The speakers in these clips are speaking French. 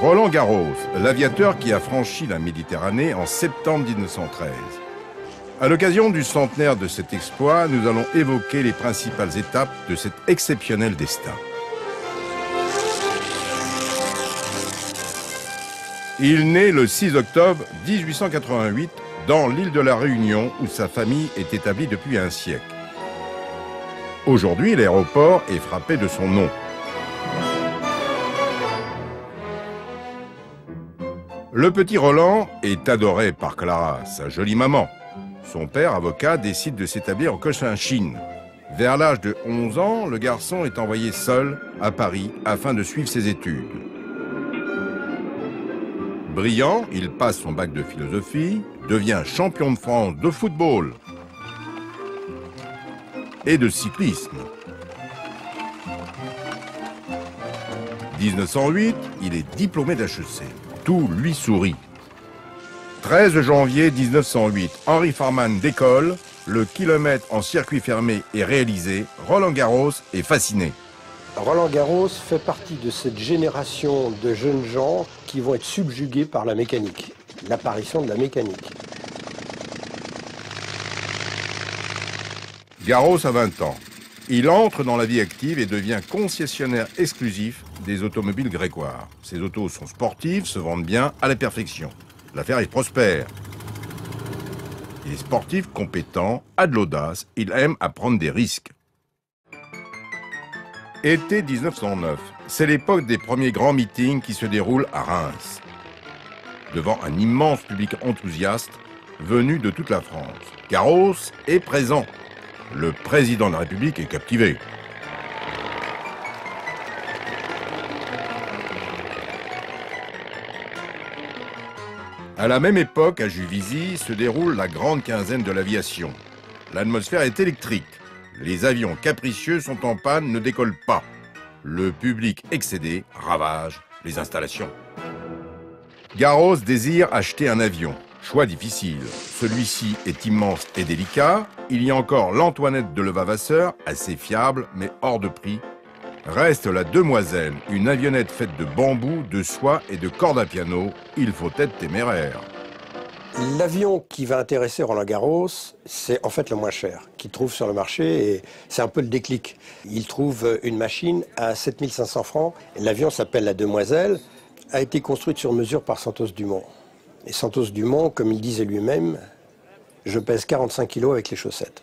Roland Garros, l'aviateur qui a franchi la Méditerranée en septembre 1913. À l'occasion du centenaire de cet exploit, nous allons évoquer les principales étapes de cet exceptionnel destin. Il naît le 6 octobre 1888 dans l'île de la Réunion où sa famille est établie depuis un siècle. Aujourd'hui, l'aéroport est frappé de son nom. Le petit Roland est adoré par Clara, sa jolie maman. Son père, avocat, décide de s'établir en Cochinchine. Vers l'âge de 11 ans, le garçon est envoyé seul à Paris afin de suivre ses études. Brillant, il passe son bac de philosophie, devient champion de France de football et de cyclisme. 1908, il est diplômé d'HEC. Tout lui sourit. 13 janvier 1908, Henri Farman décolle, le kilomètre en circuit fermé est réalisé, Roland Garros est fasciné. Roland Garros fait partie de cette génération de jeunes gens qui vont être subjugués par la mécanique, l'apparition de la mécanique. Garros a 20 ans. Il entre dans la vie active et devient concessionnaire exclusif des automobiles grégoire. Ces autos sont sportives, se vendent bien, à la perfection. L'affaire est prospère. Il est sportif, compétent, a de l'audace, il aime à prendre des risques. Été 1909, c'est l'époque des premiers grands meetings qui se déroulent à Reims. Devant un immense public enthousiaste venu de toute la France. Garros est présent. Le président de la République est captivé. À la même époque, à Juvisy, se déroule la grande quinzaine de l'aviation. L'atmosphère est électrique. Les avions capricieux sont en panne, ne décollent pas. Le public excédé ravage les installations. Garros désire acheter un avion. Choix difficile. Celui-ci est immense et délicat. Il y a encore l'Antoinette de Levavasseur, assez fiable, mais hors de prix. Reste la Demoiselle, une avionnette faite de bambou, de soie et de cordes à piano. Il faut être téméraire. L'avion qui va intéresser Roland Garros, c'est en fait le moins cher qu'il trouve sur le marché et c'est un peu le déclic. Il trouve une machine à 7 500 francs. L'avion s'appelle la Demoiselle, a été construite sur mesure par Santos Dumont. Et Santos Dumont, comme il disait lui-même, je pèse 45 kilos avec les chaussettes.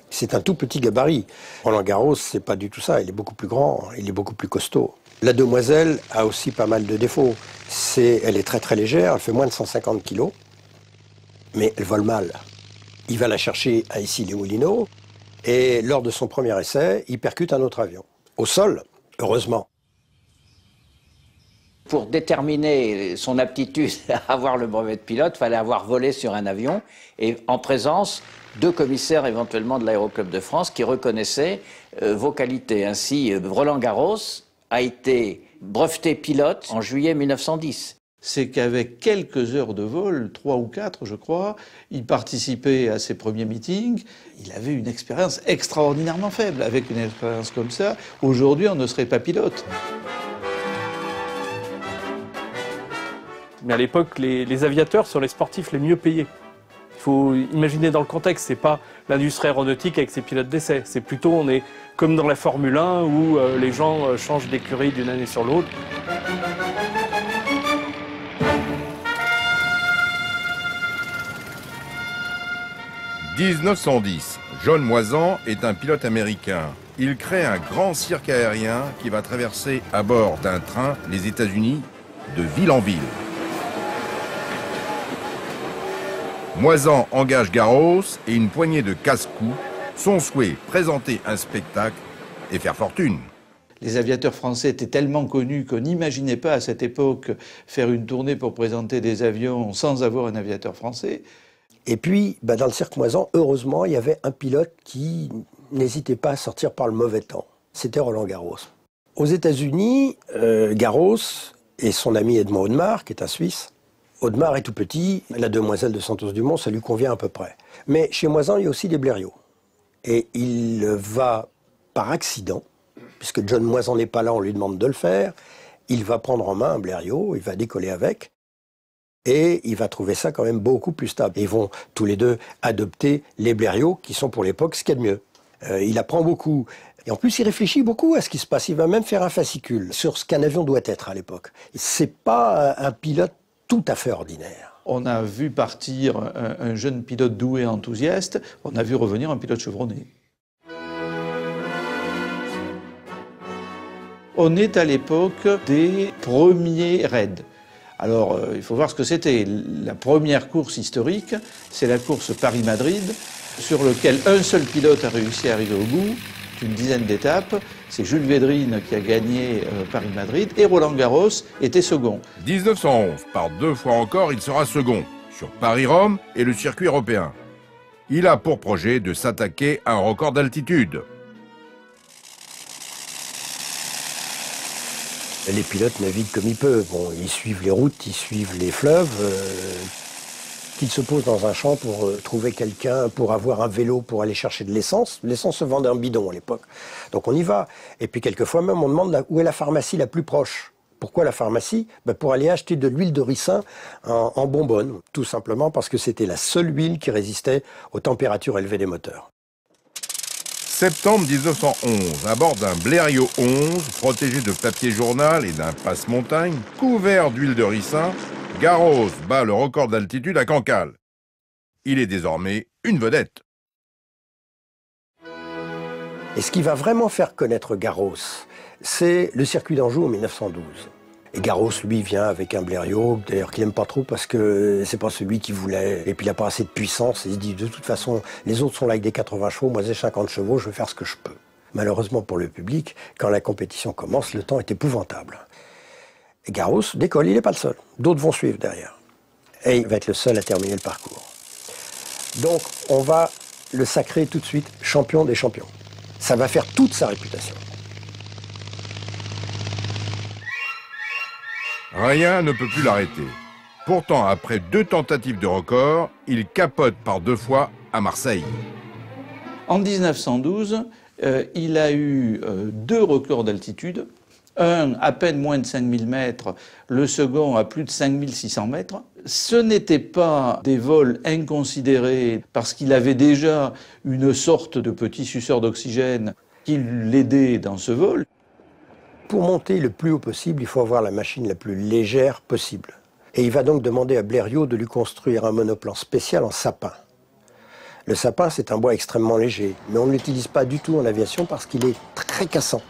C'est un tout petit gabarit. Roland Garros, c'est pas du tout ça. Il est beaucoup plus grand, il est beaucoup plus costaud. La Demoiselle a aussi pas mal de défauts. Elle est très très légère, elle fait moins de 150 kilos, mais elle vole mal. Il va la chercher à Issy-les-Moulineaux et lors de son premier essai, il percute un autre avion. Au sol, heureusement. Pour déterminer son aptitude à avoir le brevet de pilote, il fallait avoir volé sur un avion et en présence de commissaires éventuellement de l'Aéroclub de France qui reconnaissaient vos qualités. Ainsi, Roland Garros a été breveté pilote en juillet 1910. C'est qu'avec quelques heures de vol, 3 ou 4 je crois, il participait à ses premiers meetings. Il avait une expérience extraordinairement faible. Avec une expérience comme ça, aujourd'hui on ne serait pas pilote. Mais à l'époque, les aviateurs sont les sportifs les mieux payés. Il faut imaginer dans le contexte, c'est pas l'industrie aéronautique avec ses pilotes d'essai. C'est plutôt, on est comme dans la Formule 1 où les gens changent d'écurie d'une année sur l'autre. « 1910, John Moisan est un pilote américain. Il crée un grand cirque aérien qui va traverser à bord d'un train les États-Unis de ville en ville. Moisan engage Garros et une poignée de casse-cou. Son souhait, présenter un spectacle et faire fortune. Les aviateurs français étaient tellement connus qu'on n'imaginait pas à cette époque faire une tournée pour présenter des avions sans avoir un aviateur français. Et puis, dans le cirque Moisan, heureusement, il y avait un pilote qui n'hésitait pas à sortir par le mauvais temps. C'était Roland Garros. Aux États-Unis, Garros et son ami Edmond Audemars, qui est un Suisse, Audemars est tout petit, la demoiselle de Santos-Dumont, ça lui convient à peu près. Mais chez Moisan, il y a aussi des blériots. Et il va, par accident, puisque John Moisan n'est pas là, on lui demande de le faire, il va prendre en main un blériot, il va décoller avec, et il va trouver ça quand même beaucoup plus stable. Et ils vont tous les deux adopter les blériots, qui sont pour l'époque ce qu'il y a de mieux. Il apprend beaucoup. Et en plus, il réfléchit beaucoup à ce qui se passe. Il va même faire un fascicule sur ce qu'un avion doit être à l'époque. C'est pas un pilote tout à fait ordinaire. On a vu partir un jeune pilote doué, enthousiaste. On a vu revenir un pilote chevronné. On est à l'époque des premiers raids. Alors, il faut voir ce que c'était. La première course historique, c'est la course Paris-Madrid, sur laquelle un seul pilote a réussi à arriver au bout, une dizaine d'étapes. C'est Jules Védrine qui a gagné Paris-Madrid et Roland Garros était second. 1911, par 2 fois encore, il sera second sur Paris-Rome et le circuit européen. Il a pour projet de s'attaquer à un record d'altitude. Les pilotes naviguent comme ils peuvent. Bon, ils suivent les routes, ils suivent les fleuves. Qu'ils se posent dans un champ pour trouver quelqu'un, pour avoir un vélo, pour aller chercher de l'essence. L'essence se vendait en bidon à l'époque. Donc on y va. Et puis quelquefois même, on demande où est la pharmacie la plus proche. Pourquoi la pharmacie? Pour aller acheter de l'huile de ricin en bonbonne. Tout simplement parce que c'était la seule huile qui résistait aux températures élevées des moteurs. Septembre 1911, à bord d'un Blériot 11, protégé de papier journal et d'un passe-montagne, couvert d'huile de ricin, Garros bat le record d'altitude à Cancale. Il est désormais une vedette. Et ce qui va vraiment faire connaître Garros, c'est le circuit d'Anjou en 1912. Et Garros, lui, vient avec un Blériot, d'ailleurs qu'il n'aime pas trop parce que c'est pas celui qu'il voulait. Et puis il n'a pas assez de puissance. Et il se dit, de toute façon, les autres sont là avec des 80 chevaux, moi j'ai 50 chevaux, je vais faire ce que je peux. Malheureusement pour le public, quand la compétition commence, le temps est épouvantable. Et Garros décolle, il n'est pas le seul. D'autres vont suivre derrière. Et il va être le seul à terminer le parcours. Donc on va le sacrer tout de suite champion des champions. Ça va faire toute sa réputation. Rien ne peut plus l'arrêter. Pourtant, après 2 tentatives de record, il capote par 2 fois à Marseille. En 1912, il a eu 2 records d'altitude. Un à peine moins de 5000 mètres, le second à plus de 5600 mètres. Ce n'étaient pas des vols inconsidérés parce qu'il avait déjà une sorte de petit suceur d'oxygène qui l'aidait dans ce vol. Pour monter le plus haut possible, il faut avoir la machine la plus légère possible. Et il va donc demander à Blériot de lui construire un monoplan spécial en sapin. Le sapin, c'est un bois extrêmement léger, mais on ne l'utilise pas du tout en aviation parce qu'il est très cassant.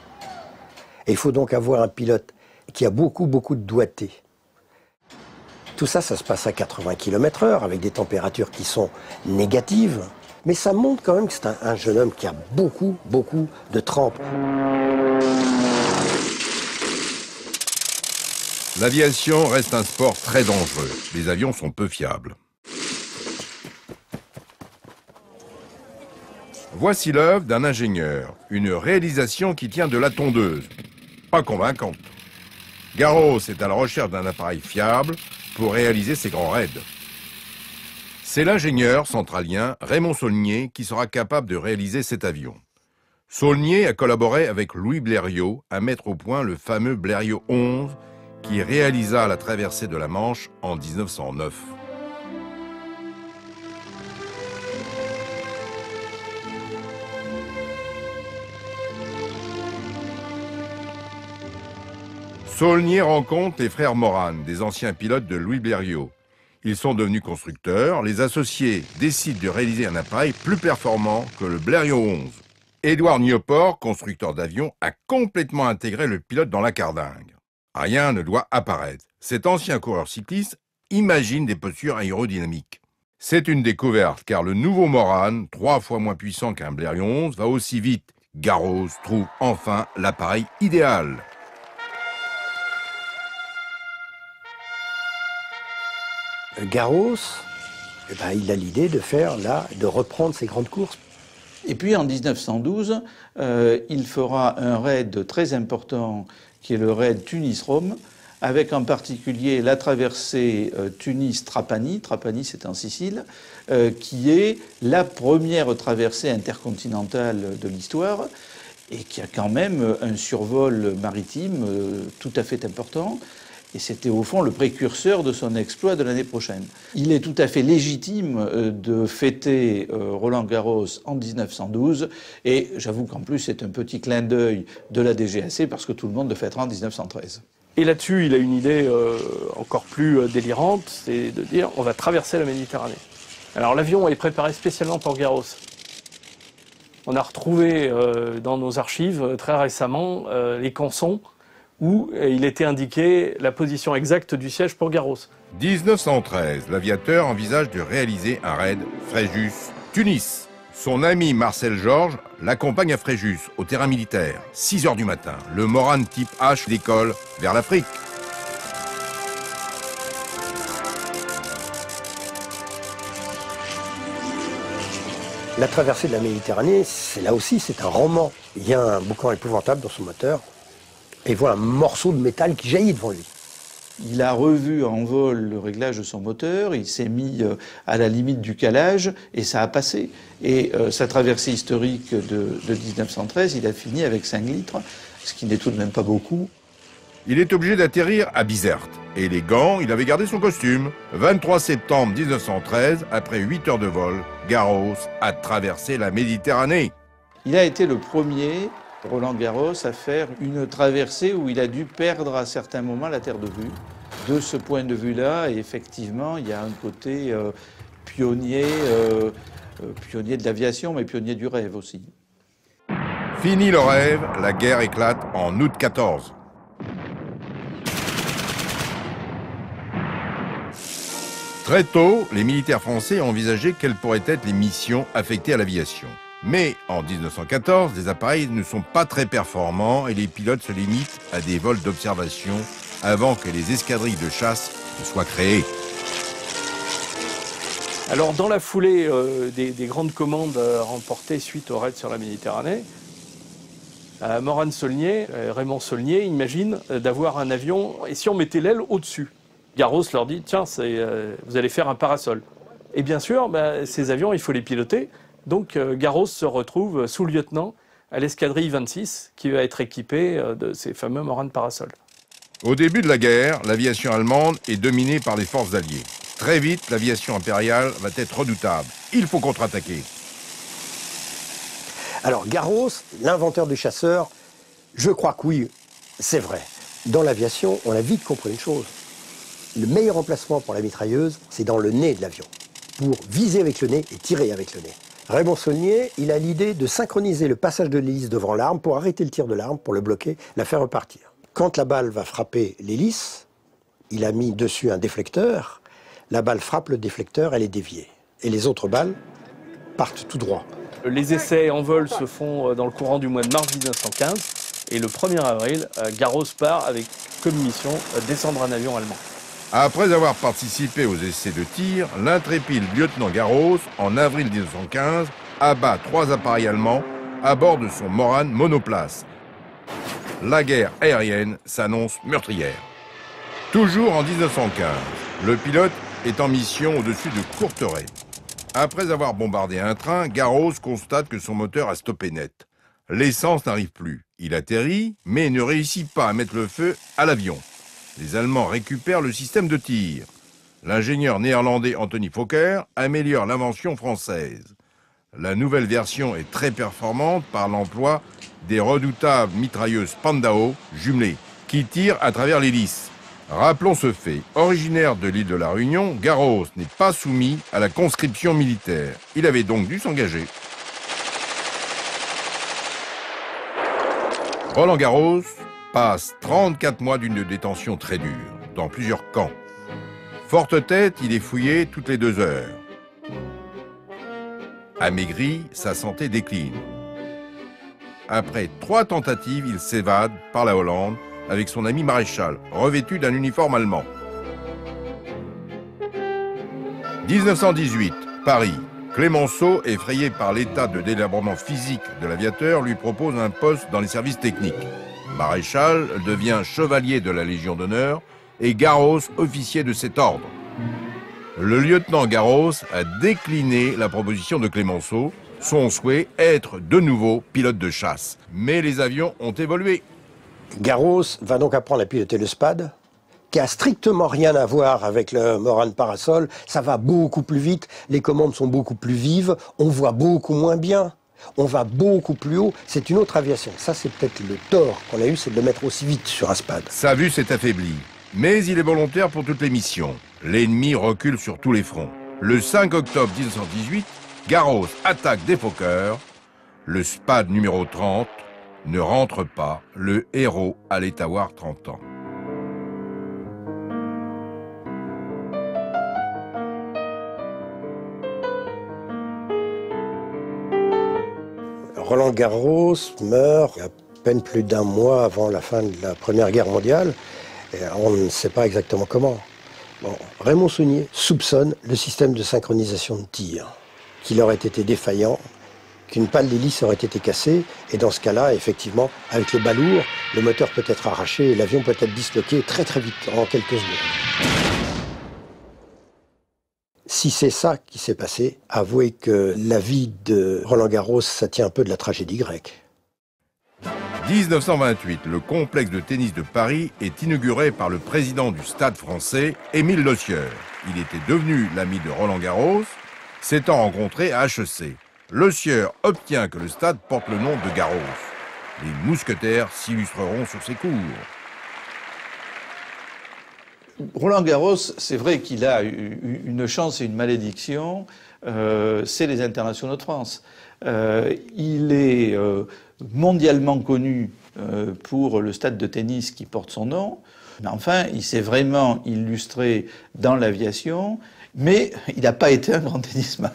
Et il faut donc avoir un pilote qui a beaucoup de doigté. Tout ça, ça se passe à 80 km/h avec des températures qui sont négatives. Mais ça montre quand même que c'est un jeune homme qui a beaucoup de trempe. L'aviation reste un sport très dangereux. Les avions sont peu fiables. Voici l'œuvre d'un ingénieur, une réalisation qui tient de la tondeuse. Pas convaincante. Garros est à la recherche d'un appareil fiable pour réaliser ses grands raids. C'est l'ingénieur centralien Raymond Saulnier qui sera capable de réaliser cet avion. Saulnier a collaboré avec Louis Blériot à mettre au point le fameux Blériot 11 qui réalisa la traversée de la Manche en 1909. Saulnier rencontre les frères Morane, des anciens pilotes de Louis Blériot. Ils sont devenus constructeurs. Les associés décident de réaliser un appareil plus performant que le Blériot 11. Édouard Nioport, constructeur d'avions, a complètement intégré le pilote dans la cardingue. Rien ne doit apparaître. Cet ancien coureur cycliste imagine des postures aérodynamiques. C'est une découverte, car le nouveau Morane, 3 fois moins puissant qu'un Blériot 11, va aussi vite. Garros trouve enfin l'appareil idéal. Garros, il a l'idée de reprendre ses grandes courses. Et puis en 1912, il fera un raid très important qui est le raid Tunis-Rome, avec en particulier la traversée Tunis-Trapani, Trapani c'est en Sicile, qui est la première traversée intercontinentale de l'histoire et qui a quand même un survol maritime tout à fait important. Et c'était au fond le précurseur de son exploit de l'année prochaine. Il est tout à fait légitime de fêter Roland-Garros en 1912. Et j'avoue qu'en plus, c'est un petit clin d'œil de la DGAC parce que tout le monde le fêtera en 1913. Et là-dessus, il a une idée encore plus délirante, c'est de dire on va traverser la Méditerranée. Alors l'avion est préparé spécialement pour Garros. On a retrouvé dans nos archives très récemment les cançons où il était indiqué la position exacte du siège pour Garros. 1913, l'aviateur envisage de réaliser un raid Fréjus-Tunis. Son ami Marcel Georges l'accompagne à Fréjus, au terrain militaire. 6 h du matin, le Morane type H décolle vers l'Afrique. La traversée de la Méditerranée, c'est là aussi, c'est un roman. Il y a un boucan épouvantable dans son moteur. Et voit un morceau de métal qui jaillit devant lui. Il a revu en vol le réglage de son moteur, il s'est mis à la limite du calage et ça a passé. Et sa traversée historique de 1913, il a fini avec 5 litres, ce qui n'est tout de même pas beaucoup. Il est obligé d'atterrir à Bizerte. Et les gants, il avait gardé son costume. 23 septembre 1913, après 8 heures de vol, Garros a traversé la Méditerranée. Il a été le premier, Roland-Garros, à faire une traversée où il a dû perdre à certains moments la terre de vue. De ce point de vue-là, effectivement, il y a un côté pionnier de l'aviation, mais pionnier du rêve aussi. Fini le rêve, la guerre éclate en août 14. Très tôt, les militaires français ont envisagé quelles pourraient être les missions affectées à l'aviation. Mais en 1914, les appareils ne sont pas très performants et les pilotes se limitent à des vols d'observation avant que les escadrilles de chasse ne soient créées. Alors dans la foulée des grandes commandes remportées suite au raid sur la Méditerranée, Raymond Saulnier imagine d'avoir un avion, et si on mettait l'aile au-dessus? Garros leur dit, tiens, vous allez faire un parasol. Et bien sûr, ces avions, il faut les piloter. Donc Garros se retrouve sous-lieutenant à l'escadrille 26 qui va être équipée de ces fameux Morane Parasol. Au début de la guerre, l'aviation allemande est dominée par les forces alliées. Très vite, l'aviation impériale va être redoutable. Il faut contre-attaquer. Alors Garros, l'inventeur du chasseur, je crois que oui, c'est vrai. Dans l'aviation, on a vite compris une chose. Le meilleur emplacement pour la mitrailleuse, c'est dans le nez de l'avion, pour viser avec le nez et tirer avec le nez. Raymond Saulnier, il a l'idée de synchroniser le passage de l'hélice devant l'arme pour arrêter le tir de l'arme, pour le bloquer, la faire repartir. Quand la balle va frapper l'hélice, il a mis dessus un déflecteur, la balle frappe le déflecteur, elle est déviée. Et les autres balles partent tout droit. Les essais en vol se font dans le courant du mois de mars 1915, et le 1er avril, Garros part avec comme mission descendre un avion allemand. Après avoir participé aux essais de tir, l'intrépide lieutenant Garros, en avril 1915, abat 3 appareils allemands à bord de son Morane monoplace. La guerre aérienne s'annonce meurtrière. Toujours en 1915, le pilote est en mission au-dessus de Courtrai. Après avoir bombardé un train, Garros constate que son moteur a stoppé net. L'essence n'arrive plus. Il atterrit, mais ne réussit pas à mettre le feu à l'avion. Les Allemands récupèrent le système de tir. L'ingénieur néerlandais Anthony Fokker améliore l'invention française. La nouvelle version est très performante par l'emploi des redoutables mitrailleuses Spandau jumelées, qui tirent à travers l'hélice. Rappelons ce fait. Originaire de l'île de la Réunion, Garros n'est pas soumis à la conscription militaire. Il avait donc dû s'engager. Roland-Garros passe 34 mois d'une détention très dure, dans plusieurs camps. Forte tête, il est fouillé toutes les 2 heures. Amaigri, sa santé décline. Après 3 tentatives, il s'évade par la Hollande avec son ami Maréchal, revêtu d'un uniforme allemand. 1918, Paris. Clémenceau, effrayé par l'état de délabrement physique de l'aviateur, lui propose un poste dans les services techniques. Maréchal devient chevalier de la Légion d'honneur et Garros officier de cet ordre. Le lieutenant Garros a décliné la proposition de Clémenceau, son souhait être de nouveau pilote de chasse. Mais les avions ont évolué. Garros va donc apprendre à piloter le SPAD, qui a strictement rien à voir avec le Morane Parasol. Ça va beaucoup plus vite, les commandes sont beaucoup plus vives, on voit beaucoup moins bien, on va beaucoup plus haut. C'est une autre aviation. Ça, c'est peut-être le tort qu'on a eu, c'est de le mettre aussi vite sur un SPAD. Sa vue s'est affaiblie, mais il est volontaire pour toutes les missions. L'ennemi recule sur tous les fronts. Le 5 octobre 1918, Garros attaque des Fokkers. Le SPAD numéro 30 ne rentre pas. Le héros allait avoir 30 ans. Roland Garros meurt à peine plus d'un mois avant la fin de la Première Guerre mondiale. Et on ne sait pas exactement comment. Bon, Raymond Saunier soupçonne le système de synchronisation de tir, qu'il aurait été défaillant, qu'une pale d'hélice aurait été cassée, et dans ce cas-là, effectivement, avec les balourds, le moteur peut être arraché et l'avion peut être disloqué très très vite, en quelques secondes. Si c'est ça qui s'est passé, avouez que la vie de Roland Garros, ça tient un peu de la tragédie grecque. 1928, le complexe de tennis de Paris est inauguré par le président du Stade français, Émile Lossieur. Il était devenu l'ami de Roland Garros, s'étant rencontré à HEC. Lossieur obtient que le stade porte le nom de Garros. Les mousquetaires s'illustreront sur ses cours. Roland Garros, c'est vrai qu'il a une chance et une malédiction, c'est les internationaux de France. Il est mondialement connu pour le stade de tennis qui porte son nom. Mais enfin, il s'est vraiment illustré dans l'aviation, mais il n'a pas été un grand tennisman.